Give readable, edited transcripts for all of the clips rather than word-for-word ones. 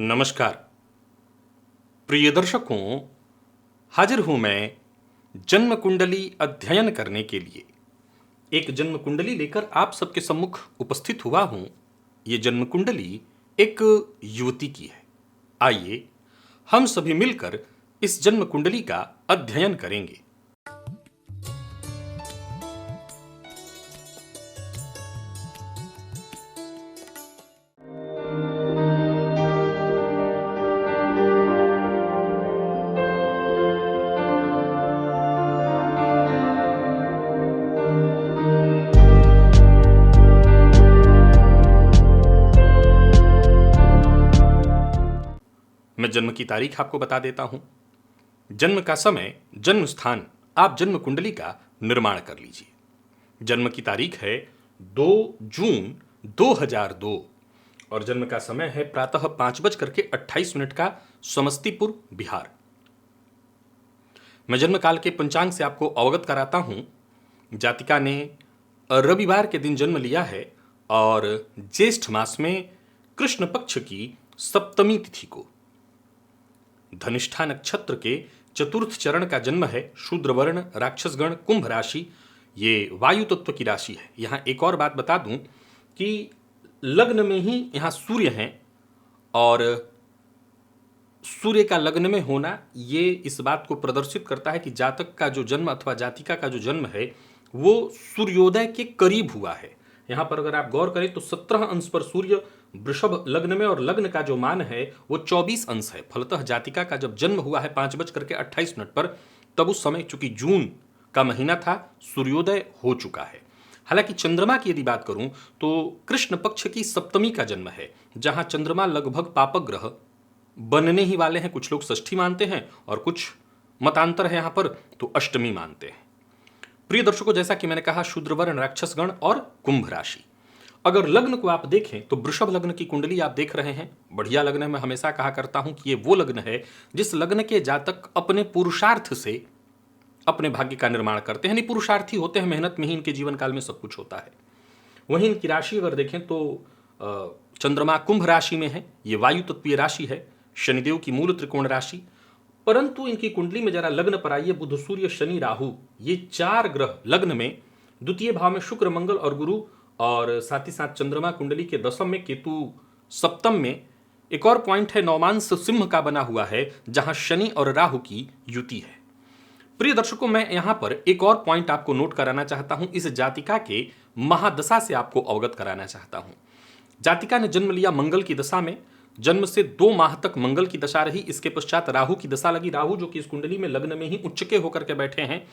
नमस्कार प्रिय दर्शकों, हाजिर हूं मैं जन्म कुंडली अध्ययन करने के लिए। एक जन्म कुंडली लेकर आप सबके सम्मुख उपस्थित हुआ हूं। ये जन्म कुंडली एक युवती की है। आइए हम सभी मिलकर इस जन्म कुंडली का अध्ययन करेंगे। मैं जन्म की तारीख आपको बता देता हूं। जन्म का समय, जन्म स्थान, आप जन्म कुंडली का निर्माण कर लीजिए। जन्म की तारीख है 2 जून 2002 और जन्म का समय है प्रातः 5:28 का, समस्तीपुर, बिहार। मैं जन्म काल के पंचांग से आपको अवगत कराता हूं। जातिका ने रविवार के दिन जन्म लिया है और ज्येष्ठ मास में कृष्ण पक्ष की सप्तमी तिथि को। धनिष्ठा नक्षत्र के चतुर्थ चरण का जन्म है। शूद्र वर्ण, राक्षसगण, कुंभ राशि, ये वायु तत्व की राशि है। यहाँ एक और बात बता दूं कि लग्न में ही यहाँ सूर्य हैं और सूर्य का लग्न में होना ये इस बात को प्रदर्शित करता है कि जातक का जो जन्म अथवा जातिका का जो जन्म है वो सूर्योदय के करीब हुआ है। यहाँ पर अगर आप गौर करें तो 17 अंश पर सूर्य वृषभ लग्न में और लग्न का जो मान है वो 24 अंश है। फलतः जातिका का जब जन्म हुआ है 5:28 पर, तब उस समय चूंकि जून का महीना था, सूर्योदय हो चुका है। हालांकि चंद्रमा की यदि बात करूं तो कृष्ण पक्ष की सप्तमी का जन्म है, जहां चंद्रमा लगभग पापक ग्रह बनने ही वाले हैं। कुछ लोग षष्ठी मानते हैं और कुछ मतांतर है यहाँ पर तो अष्टमी मानते हैं। प्रिय दर्शकों, जैसा कि मैंने कहा, शूद्रवर्ण, राक्षसगण और कुंभ राशि। अगर लग्न को आप देखें तो वृषभ लग्न की कुंडली आप देख रहे हैं। बढ़िया लग्न है। मैं हमेशा कहा करता हूं कि ये वो लग्न है जिस लग्न के जातक अपने पुरुषार्थ से अपने भाग्य का निर्माण करते हैं। नहीं, पुरुषार्थी होते हैं, मेहनत में ही इनके जीवन काल में सब कुछ होता है। वहीं इनकी राशि अगर देखें तो चंद्रमा कुंभ राशि में है। ये वायु तत्वीय राशि है, शनिदेव की मूल त्रिकोण राशि। परंतु इनकी कुंडली में जरा लग्न पर आइए, बुध, सूर्य, शनि, राहु, ये 4 ग्रह लग्न में, द्वितीय भाव में शुक्र, मंगल और गुरु, और साथ ही साथ चंद्रमा कुंडली के दशम में, केतु सप्तम में। एक और पॉइंट है, नौमांश सिंह का बना हुआ है, जहां शनि और राहु की युति है। प्रिय दर्शकों, मैं यहां पर एक और पॉइंट आपको नोट कराना चाहता हूं। इस जातिका के महादशा से आपको अवगत कराना चाहता हूं। जातिका ने जन्म लिया मंगल की दशा में। जन्म से 2 माह तक मंगल की दशा रही। इसके पश्चात राहु की दशा लगी। राहु जो कि इस कुंडली में लग्न में ही उच्चके होकर के बैठे हैं,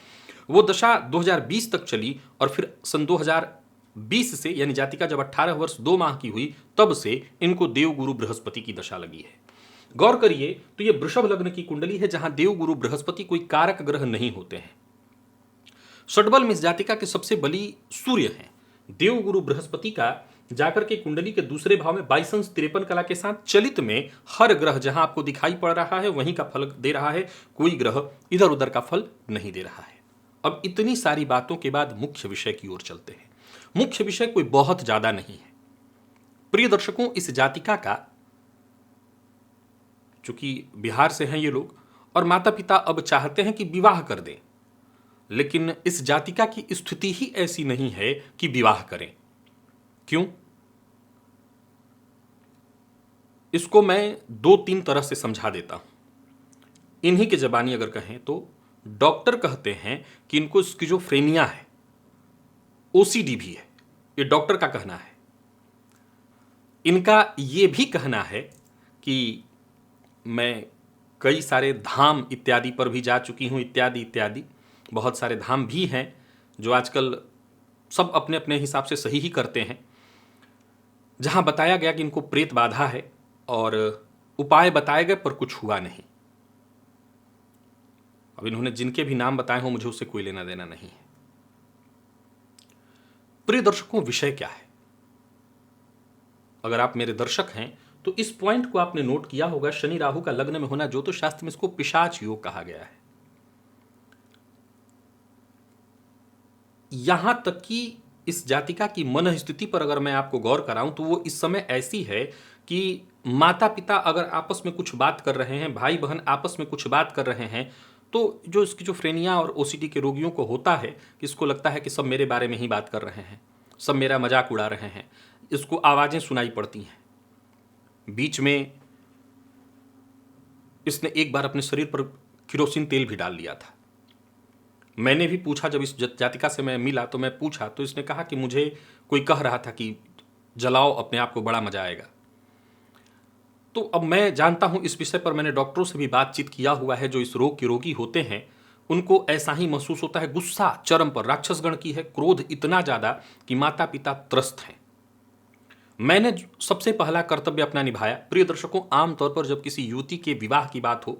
वो दशा 2020 तक चली और फिर सन 2020 से, यानी जातिका जब 18 वर्ष 2 माह की हुई, तब से इनको देवगुरु बृहस्पति की दशा लगी है। गौर करिए तो ये वृषभ लग्न की कुंडली है, जहां देवगुरु बृहस्पति कोई कारक ग्रह नहीं होते हैं। षड्बल में इस जातिका के सबसे बली सूर्य हैं। देवगुरु बृहस्पति का जाकर के कुंडली के दूसरे भाव में 22 अंश 53 कला के साथ चलित में हर ग्रह जहां आपको दिखाई पड़ रहा है वहीं का फल दे रहा है। कोई ग्रह इधर उधर का फल नहीं दे रहा है। अब इतनी सारी बातों के बाद मुख्य विषय की ओर चलते हैं। मुख्य विषय कोई बहुत ज्यादा नहीं है। प्रिय दर्शकों, इस जातिका का, चूंकि बिहार से हैं ये लोग और माता पिता अब चाहते हैं कि विवाह कर दें, लेकिन इस जातिका की स्थिति ही ऐसी नहीं है कि विवाह करें। क्यों? इसको मैं 2-3 तरह से समझा देता हूं। इन्हीं के जबानी अगर कहें तो डॉक्टर कहते हैं कि इनको स्किज़ोफ्रेनिया है, ओसीडी भी है। ये डॉक्टर का कहना है। इनका ये भी कहना है कि मैं कई सारे धाम इत्यादि पर भी जा चुकी हूं, इत्यादि इत्यादि। बहुत सारे धाम भी हैं जो आजकल सब अपने अपने हिसाब से सही ही करते हैं, जहां बताया गया कि इनको प्रेत बाधा है और उपाय बताए गए पर कुछ हुआ नहीं। अब इन्होंने जिनके भी नाम बताए हो, मुझे उससे कोई लेना देना नहीं है। प्रिय दर्शकों, विषय क्या है? अगर आप मेरे दर्शक हैं तो इस पॉइंट को आपने नोट किया होगा। शनि राहु का लग्न में होना, ज्योतिष शास्त्र में इसको पिशाच योग कहा गया है। यहां तक कि इस जातिका की मन स्थिति पर अगर मैं आपको गौर कराऊं तो वो इस समय ऐसी है कि माता पिता अगर आपस में कुछ बात कर रहे हैं, भाई बहन आपस में कुछ बात कर रहे हैं, तो जो स्किज़ोफ्रेनिया और ओसीडी के रोगियों को होता है कि इसको लगता है कि सब मेरे बारे में ही बात कर रहे हैं, सब मेरा मजाक उड़ा रहे हैं, इसको आवाज़ें सुनाई पड़ती हैं। बीच में इसने एक बार अपने शरीर पर केरोसिन तेल भी डाल लिया था। मैंने भी पूछा, जब इस जातिका से मैं मिला तो मैं पूछा, तो इसने कहा कि मुझे कोई कह रहा था कि जलाओ अपने आप को, बड़ा मजा आएगा। तो अब मैं जानता हूं, इस विषय पर मैंने डॉक्टरों से भी बातचीत किया हुआ है, जो इस रोग के रोगी होते हैं उनको ऐसा ही महसूस होता है। गुस्सा चरम पर, राक्षसगण की है, क्रोध इतना ज्यादा कि माता पिता त्रस्त हैं। मैंने सबसे पहला कर्तव्य अपना निभाया। प्रिय दर्शकों, आमतौर पर जब किसी युवती के विवाह की बात हो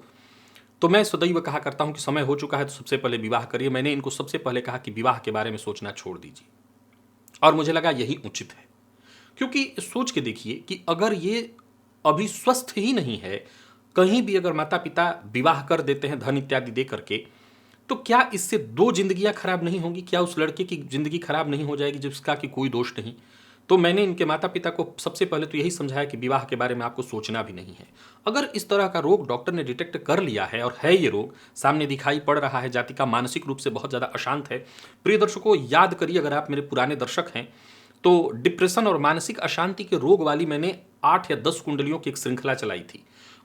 तो मैं सदैव कहा करता हूं कि समय हो चुका है तो सबसे पहले विवाह करिए। मैंने इनको सबसे पहले कहा कि विवाह के बारे में सोचना छोड़ दीजिए, और मुझे लगा यही उचित है। क्योंकि सोच के देखिए कि अगर ये अभी स्वस्थ ही नहीं है, कहीं भी अगर माता पिता विवाह कर देते हैं धन इत्यादि दे करके, तो क्या इससे दो जिंदगियां खराब नहीं होंगी? क्या उस लड़के की जिंदगी खराब नहीं हो जाएगी जिसका कि कोई दोष नहीं? तो मैंने इनके माता पिता को सबसे पहले तो यही समझाया कि विवाह के बारे में आपको सोचना भी नहीं है। अगर इस तरह का रोग डॉक्टर ने डिटेक्ट कर लिया है और है ये रोग सामने दिखाई पड़ रहा है, जातिका मानसिक रूप से बहुत ज़्यादा अशांत है। प्रिय दर्शकों, याद करिए, अगर आप मेरे पुराने दर्शक हैं तो डिप्रेशन और मानसिक अशांति के रोग वाली मैंने 8 या 10 कुंडलियों की एक श्रृंखला चलाई थी।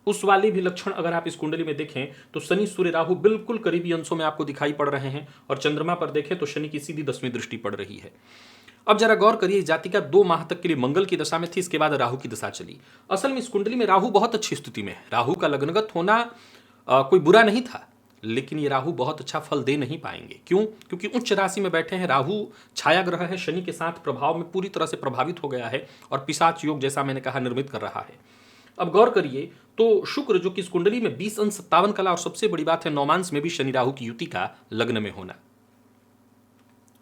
उस वाले भी लक्षण अगर आप इस कुंडली में देखें तो शनि सूर्य राहु बिल्कुल करीबी अंशों में आपको दिखाई पड़ रहे हैं, और चंद्रमा पर देखें तो शनि की सीधी 10वीं दृष्टि पड़ रही है। अब जरा गौर करिए, जातिका 2 माह तक के लिए मंगल की दशा में थी, इसके बाद राहु की दशा चली। असल में इस कुंडली में राहु बहुत अच्छी स्थिति में है। राहु का लग्नगत होना कोई बुरा नहीं था, लेकिन ये राहु बहुत अच्छा फल दे नहीं पाएंगे। क्यों? क्योंकि उच्च राशि में बैठे हैं। राहु छाया ग्रह है, शनि के साथ प्रभाव में पूरी तरह से प्रभावित हो गया है, और पिशाच योग जैसा मैंने कहा निर्मित कर रहा है। अब गौर करिए तो शुक्र जो कि इस कुंडली में 20 अंश 57 कला, और सबसे बड़ी बात है नौमांस में भी शनि राहु की युति का लग्न में होना।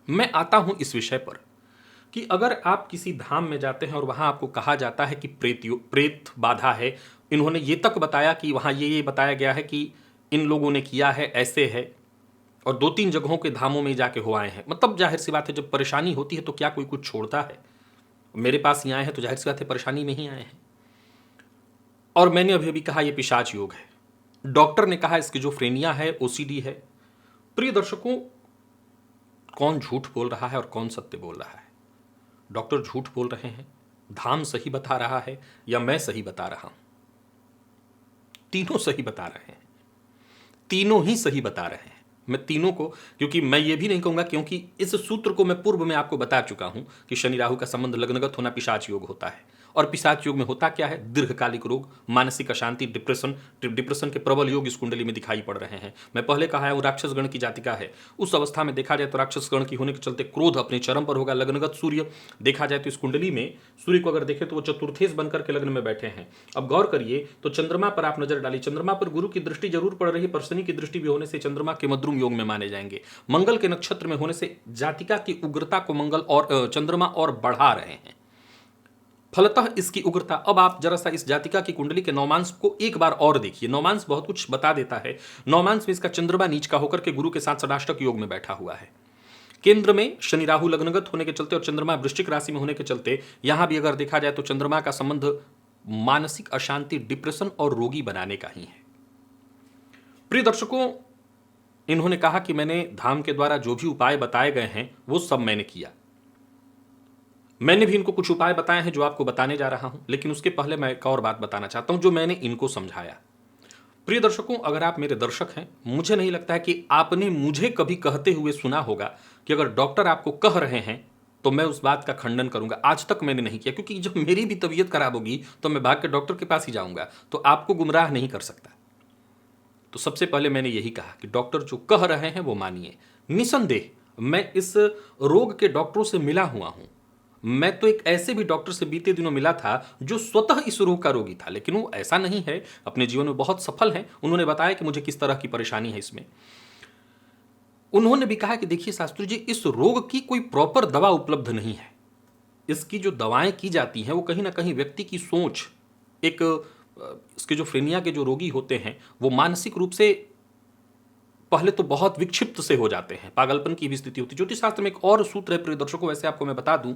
मैं आता हूं इस विषय पर कि अगर आप किसी धाम में जाते हैं और वहां आपको कहा जाता है कि प्रेत बाधा है, इन्होंने ये तक बताया कि वहां ये बताया गया है कि इन लोगों ने किया है, ऐसे है, और 2-3 जगहों के धामों में जाके हो आए हैं, मतलब जाहिर सी बात है जब परेशानी होती है तो क्या कोई कुछ छोड़ता है? मेरे पास ही आए हैं तो जाहिर सी बात है परेशानी में ही आए हैं। और मैंने अभी अभी कहा यह पिशाच योग है, डॉक्टर ने कहा स्किज़ोफ्रेनिया है, ओसीडी है। प्रिय दर्शकों, कौन झूठ बोल रहा है और कौन सत्य बोल रहा है? डॉक्टर झूठ बोल रहे हैं, धाम सही बता रहा है, या मैं सही बता रहा हूं? तीनों सही बता रहे हैं, तीनों ही सही बता रहे हैं। मैं तीनों को, क्योंकि मैं ये भी नहीं कहूंगा, क्योंकि इस सूत्र को मैं पूर्व में आपको बता चुका हूं कि शनि राहु का संबंध लग्नगत होना पिशाच योग होता है। और पिशाच योग में होता क्या है? दीर्घकालिक रोग, मानसिक अशांति, डिप्रेशन के प्रबल योग इस कुंडली में दिखाई पड़ रहे हैं। मैं पहले कहा है वो राक्षस गण की जातिका है। उस अवस्था में देखा जाए तो राक्षस गण की होने के चलते क्रोध अपने चरम पर होगा। लग्नगत सूर्य देखा जाए तो इस कुंडली में सूर्य को अगर देखें तो वो चतुर्थेश बनकर के लग्न में बैठे हैं। अब गौर करिए तो चंद्रमा पर आप नजर डालिए, चंद्रमा पर गुरु की दृष्टि जरूर पड़ रही है, पर शनि की दृष्टि भी होने से चंद्रमा के मद्रुम योग में माने जाएंगे। मंगल के नक्षत्र में होने से जातिका की उग्रता को मंगल और चंद्रमा और बढ़ा रहे हैं, फलतः इसकी उग्रता। अब आप जरा सा इस जातिका की कुंडली के नौमांस को एक बार और देखिए। नौमांस बहुत कुछ बता देता है। नौमांस में इसका चंद्रमा नीच का होकर के गुरु के साथ षडाष्टक योग में बैठा हुआ है। केंद्र में शनि राहु लग्नगत होने के चलते और चंद्रमा वृश्चिक राशि में होने के चलते यहां भी अगर देखा जाए तो चंद्रमा का संबंध मानसिक अशांति, डिप्रेशन और रोगी बनाने का ही है। प्रिय दर्शकों, इन्होंने कहा कि मैंने धाम के द्वारा जो भी उपाय बताए गए हैं वो सब मैंने किया। मैंने भी इनको कुछ उपाय बताए हैं जो आपको बताने जा रहा हूं, लेकिन उसके पहले मैं एक और बात बताना चाहता हूं जो मैंने इनको समझाया। प्रिय दर्शकों, अगर आप मेरे दर्शक हैं, मुझे नहीं लगता है कि आपने मुझे कभी कहते हुए सुना होगा कि अगर डॉक्टर आपको कह रहे हैं तो मैं उस बात का खंडन करूंगा। आज तक मैंने नहीं किया, क्योंकि जब मेरी भी तबीयत खराब होगी तो मैं भाग के डॉक्टर के पास ही जाऊंगा, तो आपको गुमराह नहीं कर सकता। तो सबसे पहले मैंने यही कहा कि डॉक्टर जो कह रहे हैं वो मानिए। निसंदेह मैं इस रोग के डॉक्टरों से मिला हुआ हूं। मैं तो एक ऐसे भी डॉक्टर से बीते दिनों मिला था जो स्वतः इस रोग का रोगी था, लेकिन वो ऐसा नहीं है, अपने जीवन में बहुत सफल हैं। उन्होंने बताया कि मुझे किस तरह की परेशानी है इसमें। उन्होंने भी कहा कि देखिए शास्त्री जी, इस रोग की कोई प्रॉपर दवा उपलब्ध नहीं है। इसकी जो दवाएं की जाती हैं वो कहीं ना कहीं व्यक्ति की सोच, एक स्किज़ोफ्रेनिया के जो रोगी होते हैं वो मानसिक रूप से पहले तो बहुत विक्षिप्त से हो जाते हैं, पागलपन की भी स्थिति होती है। ज्योतिष शास्त्र में एक और सूत्र है प्रिय दर्शकों, वैसे आपको मैं बता दूं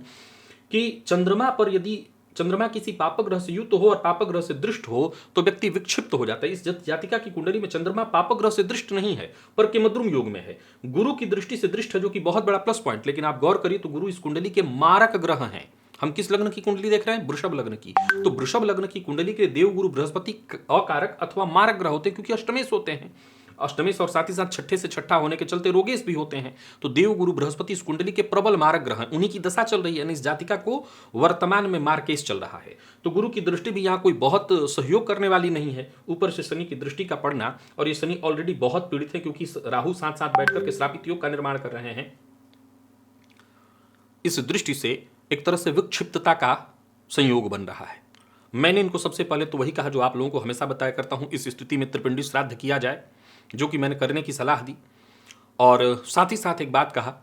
कि चंद्रमा पर यदि चंद्रमा किसी पापक ग्रह से युक्त हो और पापक ग्रह से दृष्ट हो तो व्यक्ति विक्षिप्त हो जाता है। इस जातिका की कुंडली में चंद्रमा पापक ग्रह से दृष्ट नहीं है पर केमद्रुम योग में है, गुरु की दृष्टि से दृष्ट है, जो कि बहुत बड़ा प्लस पॉइंट। लेकिन आप गौर करिए तो गुरु इस कुंडली के मारक ग्रह हैं। हम किस लग्न की कुंडली देख रहे हैं? वृषभ लग्न की। तो वृषभ लग्न की कुंडली के देव गुरु बृहस्पति अकारक अथवा मारक ग्रह होते हैं, क्योंकि अष्टमेश होते हैं। अष्टमेश और साथ ही साथ छठे से छठा होने के चलते रोगेश भी होते हैं। तो देव गुरु बृहस्पति इस कुंडली के प्रबल मारक ग्रह हैं, उन्हीं की दशा चल रही है, यानी इस जातिका को वर्तमान में मार्केश चल रहा है। तो गुरु की दृष्टि भी यहाँ कोई बहुत सहयोग करने वाली नहीं है। ऊपर से शनि की दृष्टि का पड़ना, और ये शनि ऑलरेडी बहुत पीड़ित है क्योंकि राहु साथ साथ बैठकर के श्रापित योग का निर्माण कर रहे हैं। इस दृष्टि से एक तरह से विक्षिप्तता का संयोग बन रहा है। मैंने इनको सबसे पहले तो वही कहा जो आप लोगों को हमेशा बताया करता हूं, इस स्थिति में त्रिपिंडी श्राद्ध किया जाए, जो कि मैंने करने की सलाह दी। और साथ ही साथ एक बात कहा,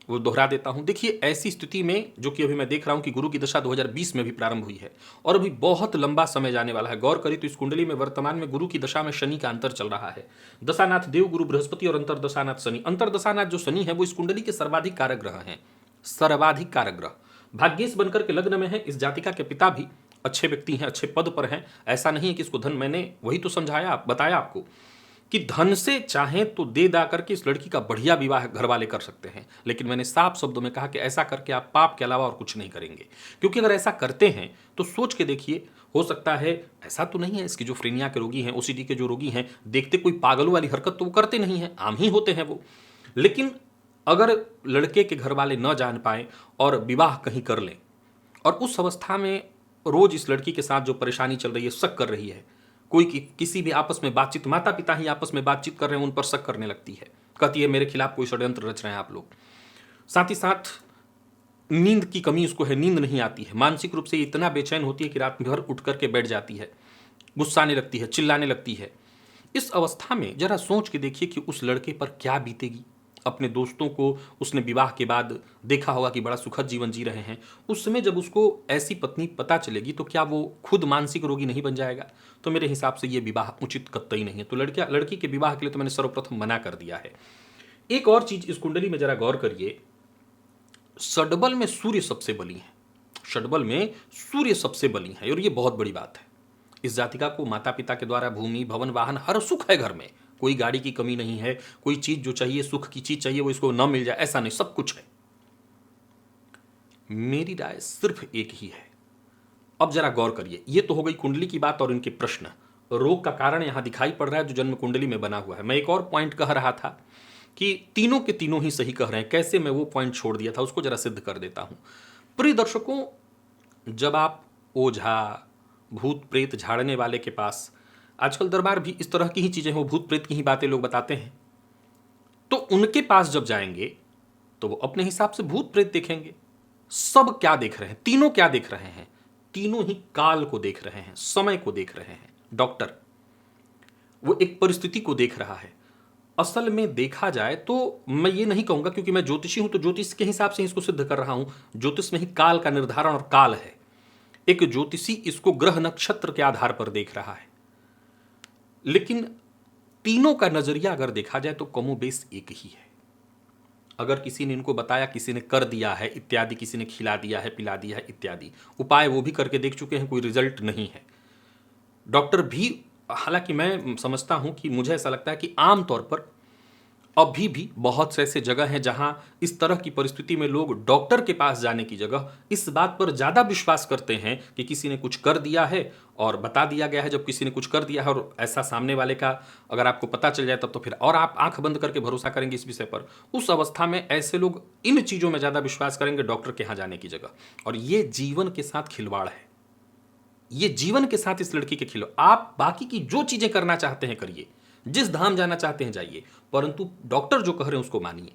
वो दोहरा देता हूं। देखिए, ऐसी स्थिति में जो कि अभी मैं देख रहा हूं कि गुरु की दशा 2020 में भी प्रारंभ हुई है और अभी बहुत लंबा समय जाने वाला है। गौर करिए तो इस कुंडली में वर्तमान में गुरु की दशा में शनि का अंतर चल रहा है। दशानाथ देव गुरु बृहस्पति और अंतरदशानाथ शनि। अंतरदशानाथ जो शनि है वो इस कुंडली के सर्वाधिक कारक ग्रह हैं, सर्वाधिक कारक ग्रह। भाग्येश बनकर के लग्न में है। इस जातिका के पिता भी अच्छे व्यक्ति हैं, अच्छे पद पर हैं। ऐसा नहीं है कि इसको धन, मैंने वही तो समझाया, बताया आपको कि धन से चाहें तो दे दा करके इस लड़की का बढ़िया विवाह घर वाले कर सकते हैं। लेकिन मैंने साफ शब्दों में कहा कि ऐसा करके आप पाप के अलावा और कुछ नहीं करेंगे। क्योंकि अगर ऐसा करते हैं तो सोच के देखिए, हो सकता है, ऐसा तो नहीं है, स्किज़ोफ्रेनिया के रोगी हैं, ओसीडी के जो रोगी हैं, देखते कोई पागलों वाली हरकत तो वो करते नहीं हैं, आम ही होते हैं वो। लेकिन अगर लड़के के घर वाले न जान पाए और विवाह कहीं कर लें, और उस अवस्था में रोज इस लड़की के साथ जो परेशानी चल रही है, शक कर रही है, कोई किसी भी आपस में बातचीत, माता पिता ही आपस में बातचीत कर रहे हैं, उन पर शक करने लगती है, कहती है मेरे खिलाफ कोई षड्यंत्र रच रहे हैं आप लोग। साथ ही साथ नींद की कमी उसको है, नींद नहीं आती है, मानसिक रूप से इतना बेचैन होती है कि रात भर उठ करके बैठ जाती है, गुस्साने लगती है, चिल्लाने लगती है। इस अवस्था में जरा सोच के देखिए कि उस लड़के पर क्या बीतेगी। अपने दोस्तों को उसने विवाह के बाद देखा होगा कि बड़ा सुखद जीवन जी रहे हैं, उस समय जब उसको ऐसी पत्नी पता चलेगी तो क्या वो खुद मानसिक रोगी नहीं बन जाएगा? तो मेरे हिसाब से ये विवाह उचित कतई नहीं है। तो लड़की के विवाह के लिए तो मैंने सर्वप्रथम मना कर दिया है। एक और चीज इस कुंडली में जरा गौर करिए, षडबल में सूर्य सबसे बली है, षडबल में सूर्य सबसे बली है, और ये बहुत बड़ी बात है। इस जातिका को माता पिता के द्वारा भूमि, भवन, वाहन, हर सुख है घर में, कोई गाड़ी की कमी नहीं है, कोई चीज जो चाहिए, सुख की चीज चाहिए वो इसको न मिल जाए ऐसा नहीं, सब कुछ है। मेरी राय सिर्फ एक ही है। अब जरा गौर करिए, ये तो हो गई कुंडली की बात और इनके प्रश्न। रोग का कारण यहां दिखाई पड़ रहा है जो जन्म कुंडली में बना हुआ है। मैं एक और पॉइंट कह रहा था कि तीनों के तीनों ही सही कह रहे हैं। कैसे? मैं वो पॉइंट छोड़ दिया था, उसको जरा सिद्ध कर देता हूं। प्रिय दर्शकों, जब आप ओझा, भूत प्रेत झाड़ने वाले के पास, आजकल दरबार भी इस तरह की ही चीजें, वो भूत प्रेत की ही बातें लोग बताते हैं, तो उनके पास जब जाएंगे तो वो अपने हिसाब से भूत प्रेत देखेंगे। सब क्या देख रहे हैं? तीनों क्या देख रहे हैं? तीनों ही काल को देख रहे हैं, समय को देख रहे हैं। डॉक्टर वो एक परिस्थिति को देख रहा है। असल में देखा जाए तो मैं ये नहीं कहूंगा, क्योंकि मैं ज्योतिषी हूं तो ज्योतिष के हिसाब से इसको सिद्ध कर रहा हूं। ज्योतिष में ही काल का निर्धारण और काल है। एक ज्योतिषी इसको ग्रह नक्षत्र के आधार पर देख रहा है, लेकिन तीनों का नजरिया अगर देखा जाए तो कमोबेश एक ही है। अगर किसी ने इनको बताया, किसी ने कर दिया है इत्यादि, किसी ने खिला दिया है, पिला दिया है इत्यादि, उपाय वो भी करके देख चुके हैं, कोई रिजल्ट नहीं है। डॉक्टर भी, हालांकि मैं समझता हूं कि मुझे ऐसा लगता है कि आमतौर पर अभी भी बहुत से ऐसे जगह हैं जहां इस तरह की परिस्थिति में लोग डॉक्टर के पास जाने की जगह इस बात पर ज्यादा विश्वास करते हैं कि किसी ने कुछ कर दिया है और बता दिया गया है। जब किसी ने कुछ कर दिया है और ऐसा सामने वाले का अगर आपको पता चल जाए तब तो फिर और आप आंख बंद करके भरोसा करेंगे इस विषय पर। उस अवस्था में ऐसे लोग इन चीजों में ज्यादा विश्वास करेंगे डॉक्टर के यहां जाने की जगह। और ये जीवन के साथ खिलवाड़ है, ये जीवन के साथ इस लड़की के खिलवाड़। आप बाकी की जो चीजें करना चाहते हैं करिए, जिस धाम जाना चाहते हैं जाइए, परंतु डॉक्टर जो कह रहे हैं उसको मानिए।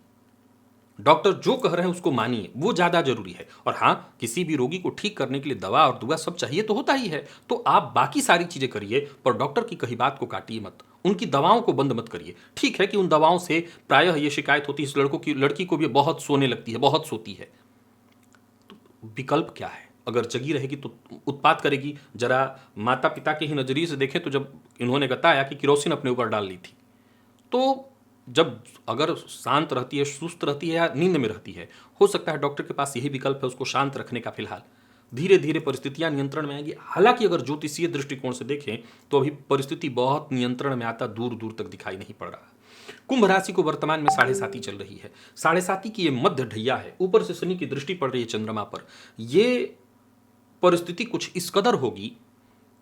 डॉक्टर जो कह रहे हैं उसको मानिए, वो ज्यादा जरूरी है। और हां, किसी भी रोगी को ठीक करने के लिए दवा और दुआ सब चाहिए तो होता ही है, तो आप बाकी सारी चीजें करिए, पर डॉक्टर की कही बात को काटिए मत, उनकी दवाओं को बंद मत करिए। ठीक है कि उन दवाओं से प्रायः ये शिकायत होती है इस लड़की को भी बहुत सोने लगती है, बहुत सोती है। तो विकल्प क्या है? अगर जगी रहेगी तो उत्पात करेगी। जरा माता पिता के ही नजरिए से देखें तो जब इन्होंने बताया कि केरोसिन अपने ऊपर डाल ली थी, तो जब अगर शांत रहती है, सुस्त रहती है या नींद में रहती है, हो सकता है डॉक्टर के पास यही विकल्प है उसको शांत रखने का फिलहाल। धीरे धीरे परिस्थितियां नियंत्रण में आएंगी। हालांकि अगर ज्योतिषीय दृष्टिकोण से देखें तो अभी परिस्थिति बहुत नियंत्रण में आता दूर दूर तक दिखाई नहीं पड़ रहा। कुंभ राशि को वर्तमान में 7.5 चल रही है। 7.5 की ये मध्य ढैया है, ऊपर से शनि की दृष्टि पड़ रही है चंद्रमा पर। ये परिस्थिति कुछ इस कदर होगी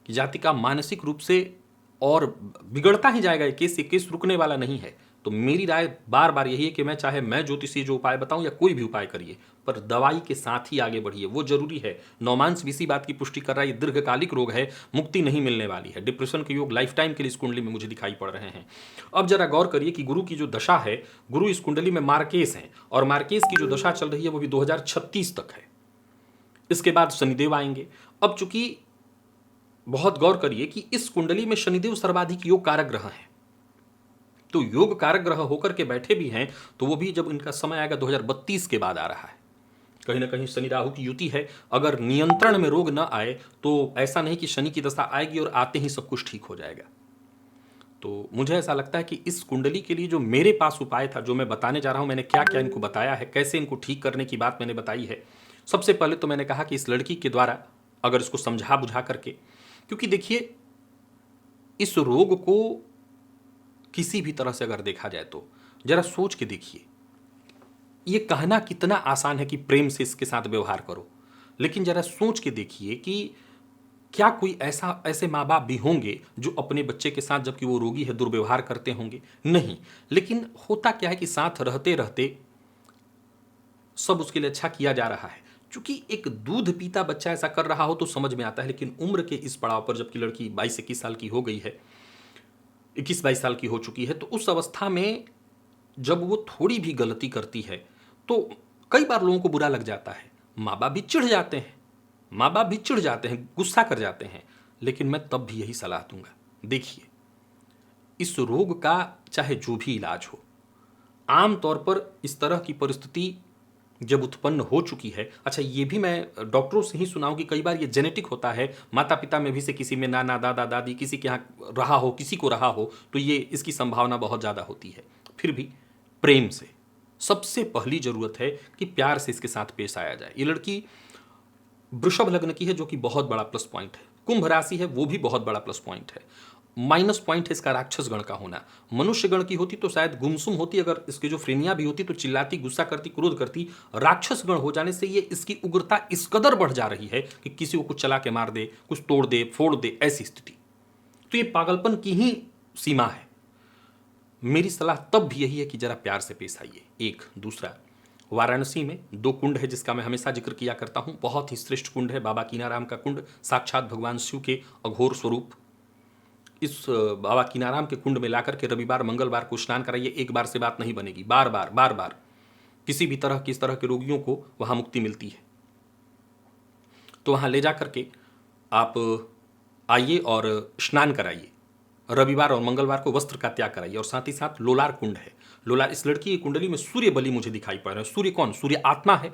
कि जातिका मानसिक रूप से और बिगड़ता ही जाएगा। ये केस रुकने वाला नहीं है। तो मेरी राय बार बार यही है कि चाहे मैं ज्योतिषी जो उपाय बताऊं या कोई भी उपाय करिए, पर दवाई के साथ ही आगे बढ़िए, वो जरूरी है। नौमांस भी इसी बात की पुष्टि कर रहा है, ये दीर्घकालिक रोग है, मुक्ति नहीं मिलने वाली है। डिप्रेशन के योग लाइफ टाइम के लिए इस कुंडली में मुझे दिखाई पड़ रहे हैं। अब जरा गौर करिए कि गुरु की जो दशा है, गुरु इस कुंडली में मार्केस है, और मार्केस की जो दशा चल रही है वो भी 2036 तक है। इसके बाद शनिदेव आएंगे। अब चूंकि बहुत गौर करिए कि इस कुंडली में शनिदेव सर्वाधिक योग कारक ग्रह है, तो योग कारक ग्रह होकर के बैठे भी हैं, तो वो भी जब इनका समय आएगा 2032 के बाद आ रहा है। कहीं ना कहीं शनि राहु की युति है। अगर नियंत्रण में रोग न आए तो ऐसा नहीं कि शनि की दशा आएगी और आते ही सब कुछ ठीक हो जाएगा। तो मुझे ऐसा लगता है कि इस कुंडली के लिए जो मेरे पास उपाय था, जो मैं बताने जा रहा हूं, मैंने क्या क्या इनको बताया है, कैसे इनको ठीक करने की बात मैंने बताई है। सबसे पहले तो मैंने कहा कि इस लड़की के द्वारा अगर इसको समझा बुझा करके, क्योंकि देखिए इस रोग को किसी भी तरह से अगर देखा जाए तो जरा सोच के देखिए, ये कहना कितना आसान है कि प्रेम से इसके साथ व्यवहार करो, लेकिन जरा सोच के देखिए कि क्या कोई ऐसे माँ बाप भी होंगे जो अपने बच्चे के साथ, जबकि वो रोगी है, दुर्व्यवहार करते होंगे? नहीं। लेकिन होता क्या है कि साथ रहते रहते सब उसके लिए अच्छा किया जा रहा है। चूंकि एक दूध पीता बच्चा ऐसा कर रहा हो तो समझ में आता है, लेकिन उम्र के इस पड़ाव पर, जबकि लड़की 22-21 साल की हो गई है, 21-22 साल की हो चुकी है, तो उस अवस्था में जब वो थोड़ी भी गलती करती है तो कई बार लोगों को बुरा लग जाता है, माँ बाप भी चिढ़ जाते हैं, गुस्सा कर जाते हैं। लेकिन मैं तब भी यही सलाह दूंगा, देखिए इस रोग का चाहे जो भी इलाज हो, आमतौर पर इस तरह की परिस्थिति जब उत्पन्न हो चुकी है, अच्छा ये भी मैं डॉक्टरों से ही सुना हूं कि कई बार ये जेनेटिक होता है, माता पिता में भी से किसी में, नाना दादा दादी किसी के यहाँ रहा हो, किसी को रहा हो, तो ये इसकी संभावना बहुत ज़्यादा होती है। फिर भी प्रेम से सबसे पहली जरूरत है कि प्यार से इसके साथ पेश आया जाए। ये लड़की वृषभ लग्न की है, जो कि बहुत बड़ा प्लस पॉइंट है। कुंभ राशि है, वो भी बहुत बड़ा प्लस पॉइंट है। माइनस पॉइंट है इसका राक्षस गण का होना। मनुष्य गण की होती तो शायद गुमसुम होती, अगर इसकी जो फ्रेनिया भी होती तो चिल्लाती, गुस्सा करती, क्रोध करती। राक्षस गण हो जाने से ये इसकी उग्रता इस कदर बढ़ जा रही है कि किसी को कुछ चला के मार दे, कुछ तोड़ दे, फोड़ दे, ऐसी स्थिति। तो ये पागलपन की ही सीमा है। मेरी सलाह तब भी यही है कि जरा प्यार से पेश आइए। एक दूसरा, वाराणसी में 2 कुंड है जिसका मैं हमेशा जिक्र किया करता हूं, बहुत ही श्रेष्ठ कुंड है बाबा कीनाराम का कुंड, साक्षात भगवान शिव के अघोर स्वरूप। इस बाबा कीनाराम के कुंड में लाकर के रविवार मंगलवार को स्नान कराइए। एक बार से बात नहीं बनेगी, बार बार किसी भी तरह की इस तरह के रोगियों को वहां मुक्ति मिलती है। तो वहां ले जाकर के आप आइए और स्नान कराइए। रविवार और मंगलवार को वस्त्र का त्याग कराइए। और साथ ही साथ लोलार कुंड है। लोलार, इस लड़की की कुंडली में सूर्य बलि मुझे दिखाई पड़ रहा है। सूर्य कौन? सूर्य आत्मा है।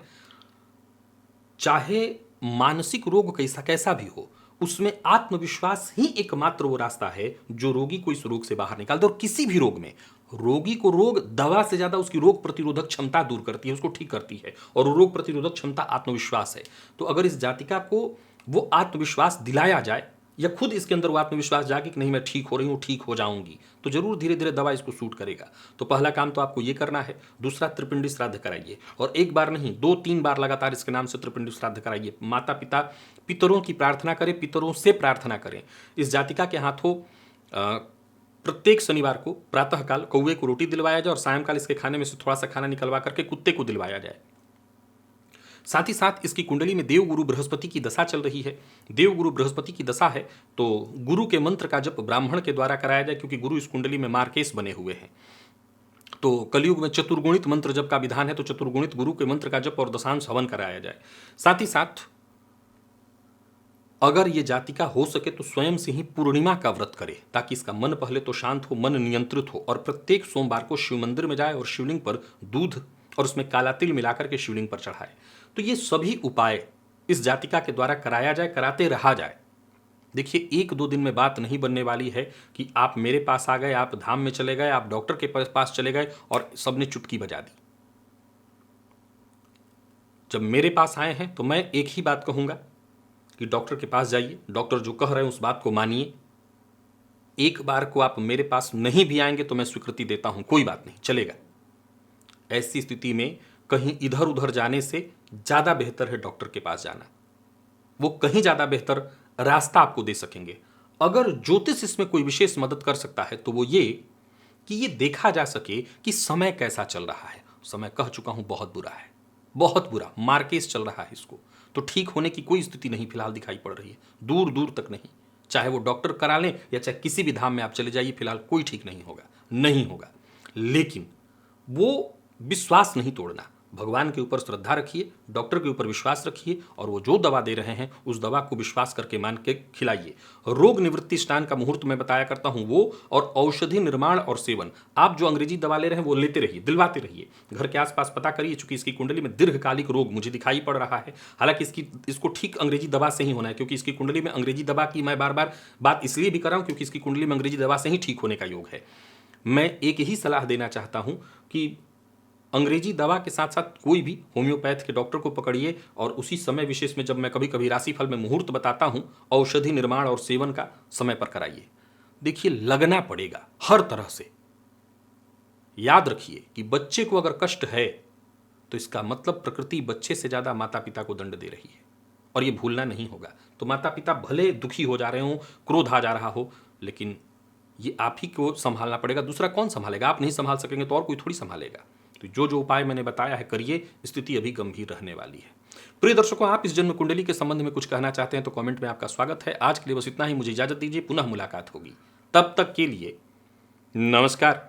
चाहे मानसिक रोग कैसा भी हो, उसमें आत्मविश्वास ही एकमात्र वो रास्ता है जो रोगी को इस रोग से बाहर निकाल दे। और किसी भी रोग में रोगी को रोग दवा से ज्यादा उसकी रोग प्रतिरोधक क्षमता दूर करती है, उसको ठीक करती है। और रोग प्रतिरोधक क्षमता आत्मविश्वास है। तो अगर इस जातिका को वो आत्मविश्वास दिलाया जाए, या खुद इसके अंदर वो आत्मविश्वास जागे कि नहीं मैं ठीक हो रही हूँ, ठीक हो जाऊंगी, तो जरूर धीरे धीरे दवा इसको सूट करेगा। तो पहला काम तो आपको ये करना है। दूसरा, त्रिपिंडी श्राद्ध कराइए। और एक बार नहीं, 2-3 बार लगातार इसके नाम से त्रिपिंडी श्राद्ध कराइए। माता पिता, पितरों की प्रार्थना करें, पितरों से प्रार्थना करें। इस जातिका के हाथों प्रत्येक शनिवार को प्रातःकाल कौवे को रोटी दिलवाया जाए और सायंकाल इसके खाने में से थोड़ा सा खाना निकलवा करके कुत्ते को दिलवाया जाए। साथ ही साथ इसकी कुंडली में देवगुरु बृहस्पति की दशा चल रही है। देवगुरु बृहस्पति की दशा है तो गुरु के मंत्र का जप ब्राह्मण के द्वारा कराया जाए, क्योंकि गुरु इस कुंडली में मार्केस बने हुए हैं। तो कलयुग में चतुर्गुणित मंत्र जप का विधान है, तो चतुर्गुणित गुरु के मंत्र का जप और दशांश हवन कराया जाए। साथ ही साथ अगर ये जातिका हो सके तो स्वयं से ही पूर्णिमा का व्रत करे, ताकि इसका मन पहले तो शांत हो, मन नियंत्रित हो। और प्रत्येक सोमवार को शिव मंदिर में जाए और शिवलिंग पर दूध और उसमें काला तिल मिलाकर के शिवलिंग पर चढ़ाए। तो ये सभी उपाय इस जातिका के द्वारा कराया जाए, कराते रहा जाए। देखिए 1-2 दिन में बात नहीं बनने वाली है कि आप मेरे पास आ गए, आप धाम में चले गए, आप डॉक्टर के पास चले गए और सबने चुटकी बजा दी। जब मेरे पास आए हैं तो मैं एक ही बात कहूंगा कि डॉक्टर के पास जाइए, डॉक्टर जो कह रहे हैं उस बात को मानिए। एक बार को आप मेरे पास नहीं भी आएंगे तो मैं स्वीकृति देता हूं, कोई बात नहीं, चलेगा। ऐसी स्थिति में कहीं इधर उधर जाने से ज्यादा बेहतर है डॉक्टर के पास जाना। वो कहीं ज्यादा बेहतर रास्ता आपको दे सकेंगे। अगर ज्योतिष इसमें कोई विशेष मदद कर सकता है तो वो ये कि ये देखा जा सके कि समय कैसा चल रहा है। समय कह चुका हूं बहुत बुरा है, बहुत बुरा मार्केस चल रहा है। इसको तो ठीक होने की कोई स्थिति नहीं फिलहाल दिखाई पड़ रही है, दूर दूर तक नहीं। चाहे वो डॉक्टर करा लें या चाहे किसी भी धाम में आप चले जाइए, फिलहाल कोई ठीक नहीं होगा, नहीं होगा। लेकिन वो विश्वास नहीं तोड़ना। भगवान के ऊपर श्रद्धा रखिए, डॉक्टर के ऊपर विश्वास रखिए, और वो जो दवा दे रहे हैं उस दवा को विश्वास करके मान के खिलाइए। रोग निवृत्ति स्नान का मुहूर्त मैं बताया करता हूं वो, और औषधि निर्माण और सेवन। आप जो अंग्रेजी दवा ले रहे हैं वो लेते रहिए, दिलवाते रहिए। घर के आसपास पता करिए, चूंकि इसकी कुंडली में दीर्घकालिक रोग मुझे दिखाई पड़ रहा है। हालांकि इसको ठीक अंग्रेजी दवा से ही होना है, क्योंकि इसकी कुंडली में अंग्रेजी दवा की मैं बार बार बात इसलिए भी कर रहा हूं क्योंकि इसकी कुंडली में अंग्रेजी दवा से ही ठीक होने का योग है। मैं एक ही सलाह देना चाहता हूं कि अंग्रेजी दवा के साथ साथ कोई भी होम्योपैथ के डॉक्टर को पकड़िए, और उसी समय विशेष में जब मैं कभी कभी राशिफल में मुहूर्त बताता हूं, औषधि निर्माण और सेवन का समय पर कराइए। देखिए, लगना पड़ेगा हर तरह से। याद रखिए कि बच्चे को अगर कष्ट है तो इसका मतलब प्रकृति बच्चे से ज्यादा माता पिता को दंड दे रही है, और ये भूलना नहीं होगा। तो माता पिता भले दुखी हो जा रहे हो, क्रोध आ जा रहा हो, लेकिन ये आप ही को संभालना पड़ेगा। दूसरा कौन संभालेगा? आप नहीं संभाल सकेंगे तो और कोई थोड़ी संभालेगा। तो जो जो उपाय मैंने बताया है करिए, स्थिति अभी गंभीर रहने वाली है। प्रिय दर्शकों, आप इस जन्म कुंडली के संबंध में कुछ कहना चाहते हैं तो कमेंट में आपका स्वागत है। आज के लिए बस इतना ही, मुझे इजाजत दीजिए, पुनः मुलाकात होगी। तब तक के लिए नमस्कार।